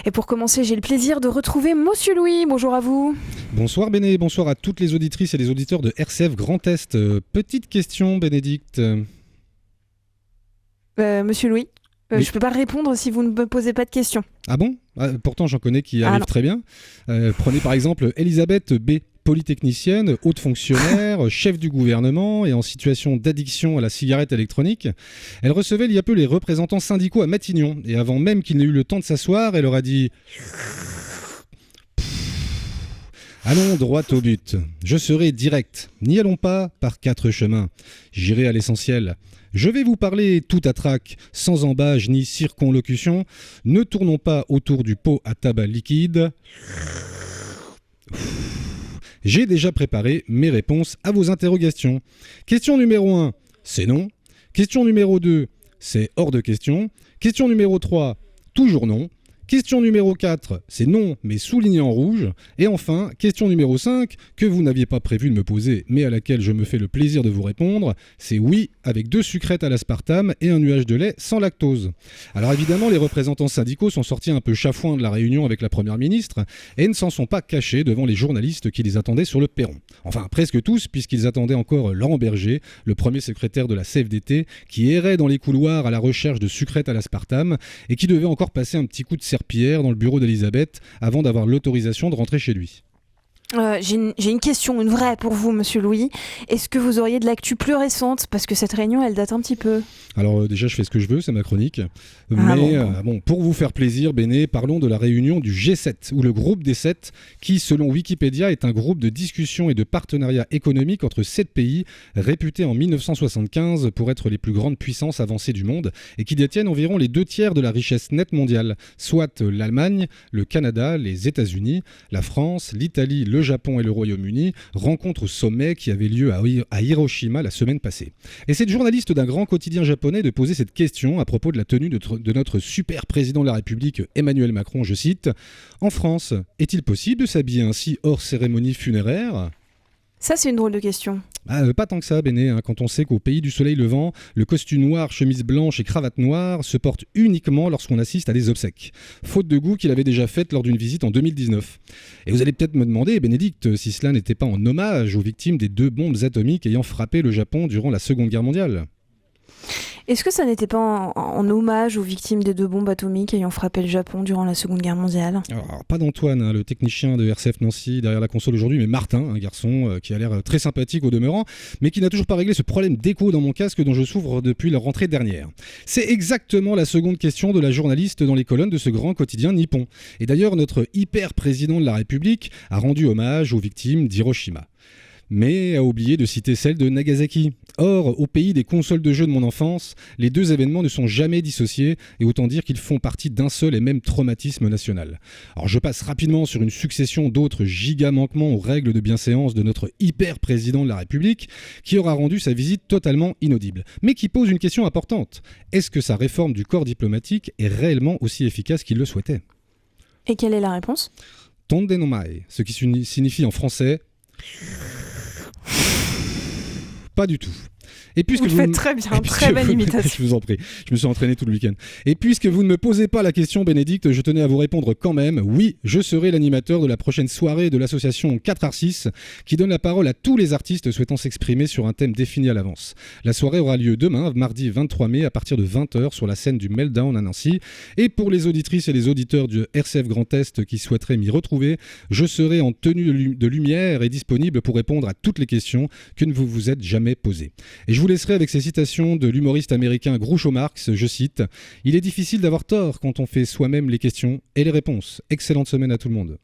Et pour commencer, j'ai le plaisir de retrouver Monsieur Louis. Bonjour à vous. Bonsoir Béné, bonsoir à toutes les auditrices et les auditeurs de RCF Grand Est. Petite question, Bénédicte. Monsieur Louis, Oui. je peux pas répondre si vous ne me posez pas de questions. Ah bon ? Pourtant j'en connais qui arrivent très bien. Prenez par exemple Elisabeth B., polytechnicienne, haute fonctionnaire, chef du gouvernement et en situation d'addiction à la cigarette électronique. Elle recevait il y a peu les représentants syndicaux à Matignon et avant même qu'il n'ait eu le temps de s'asseoir, elle leur a dit « Allons droit au but. Je serai direct. N'y allons pas par 4 chemins. J'irai à l'essentiel. Je vais vous parler tout à trac, sans embâge ni circonlocution. Ne tournons pas autour du pot à tabac liquide. » J'ai déjà préparé mes réponses à vos interrogations. Question numéro 1, c'est non. Question numéro 2, c'est hors de question. Question numéro 3, toujours non. Question numéro 4, c'est non, mais souligné en rouge. Et enfin, question numéro 5, que vous n'aviez pas prévu de me poser, mais à laquelle je me fais le plaisir de vous répondre, c'est oui, avec 2 sucrètes à l'aspartame et un nuage de lait sans lactose. Alors évidemment, les représentants syndicaux sont sortis un peu chafouins de la réunion avec la Première ministre et ne s'en sont pas cachés devant les journalistes qui les attendaient sur le perron. Enfin, presque tous, puisqu'ils attendaient encore Laurent Berger, le premier secrétaire de la CFDT, qui errait dans les couloirs à la recherche de sucrètes à l'aspartame et qui devait encore passer un petit coup de serpillière dans le bureau d'Elisabeth avant d'avoir l'autorisation de rentrer chez lui. J'ai une question, une vraie pour vous, Monsieur Louis. Est-ce que vous auriez de l'actu plus récente ? Parce que cette réunion, elle date un petit peu. Alors déjà, je fais ce que je veux, c'est ma chronique. Mais pour vous faire plaisir, Béné, parlons de la réunion du G7, ou le groupe des 7, qui, selon Wikipédia, est un groupe de discussion et de partenariat économique entre 7 pays, réputés en 1975 pour être les plus grandes puissances avancées du monde, et qui détiennent environ les 2/3 de la richesse nette mondiale, soit l'Allemagne, le Canada, les États-Unis, la France, l'Italie, le Japon et le Royaume-Uni, rencontre au sommet qui avait lieu à Hiroshima la semaine passée. Et c'est le journaliste d'un grand quotidien japonais de poser cette question à propos de la tenue de notre super président de la République, Emmanuel Macron, je cite « En France, est-il possible de s'habiller ainsi hors cérémonie funéraire ?» Ça, c'est une drôle de question. Pas tant que ça, Béné, quand on sait qu'au pays du soleil levant, le costume noir, chemise blanche et cravate noire se porte uniquement lorsqu'on assiste à des obsèques. Faute de goût qu'il avait déjà faite lors d'une visite en 2019. Et vous allez peut-être me demander, Bénédicte, si cela n'était pas en hommage aux victimes des 2 bombes atomiques ayant frappé le Japon durant la Seconde Guerre mondiale. Est-ce que ça n'était pas en hommage aux victimes des 2 bombes atomiques ayant frappé le Japon durant la Seconde Guerre mondiale ? Alors, pas d'Antoine, le technicien de RCF Nancy derrière la console aujourd'hui, mais Martin, un garçon qui a l'air très sympathique au demeurant, mais qui n'a toujours pas réglé ce problème d'écho dans mon casque dont je souffre depuis la rentrée dernière. C'est exactement la seconde question de la journaliste dans les colonnes de ce grand quotidien nippon. Et d'ailleurs, notre hyper président de la République a rendu hommage aux victimes d'Hiroshima. Mais a oublié de citer celle de Nagasaki. Or, au pays des consoles de jeux de mon enfance, les 2 événements ne sont jamais dissociés et autant dire qu'ils font partie d'un seul et même traumatisme national. Alors je passe rapidement sur une succession d'autres giga-manquements aux règles de bienséance de notre hyper-président de la République qui aura rendu sa visite totalement inaudible, mais qui pose une question importante. Est-ce que sa réforme du corps diplomatique est réellement aussi efficace qu'il le souhaitait ? Et quelle est la réponse ? Tonde no mai, ce qui signifie en français... Pas du tout. Et puisque vous le faites très bien, très belle imitation. Je vous en prie, je me suis entraîné tout le week-end. Et puisque vous ne me posez pas la question, Bénédicte, je tenais à vous répondre quand même. Oui, je serai l'animateur de la prochaine soirée de l'association 4 qui donne la parole à tous les artistes souhaitant s'exprimer sur un thème défini à l'avance. La soirée aura lieu demain, mardi 23 mai, à partir de 20h sur la scène du Meltdown à Nancy. Et pour les auditrices et les auditeurs du RCF Grand Est qui souhaiteraient m'y retrouver, je serai en tenue de lumière et disponible pour répondre à toutes les questions que vous vous êtes jamais posées. Et je vous laisserai avec ces citations de l'humoriste américain Groucho Marx, je cite « Il est difficile d'avoir tort quand on fait soi-même les questions et les réponses. Excellente semaine à tout le monde. »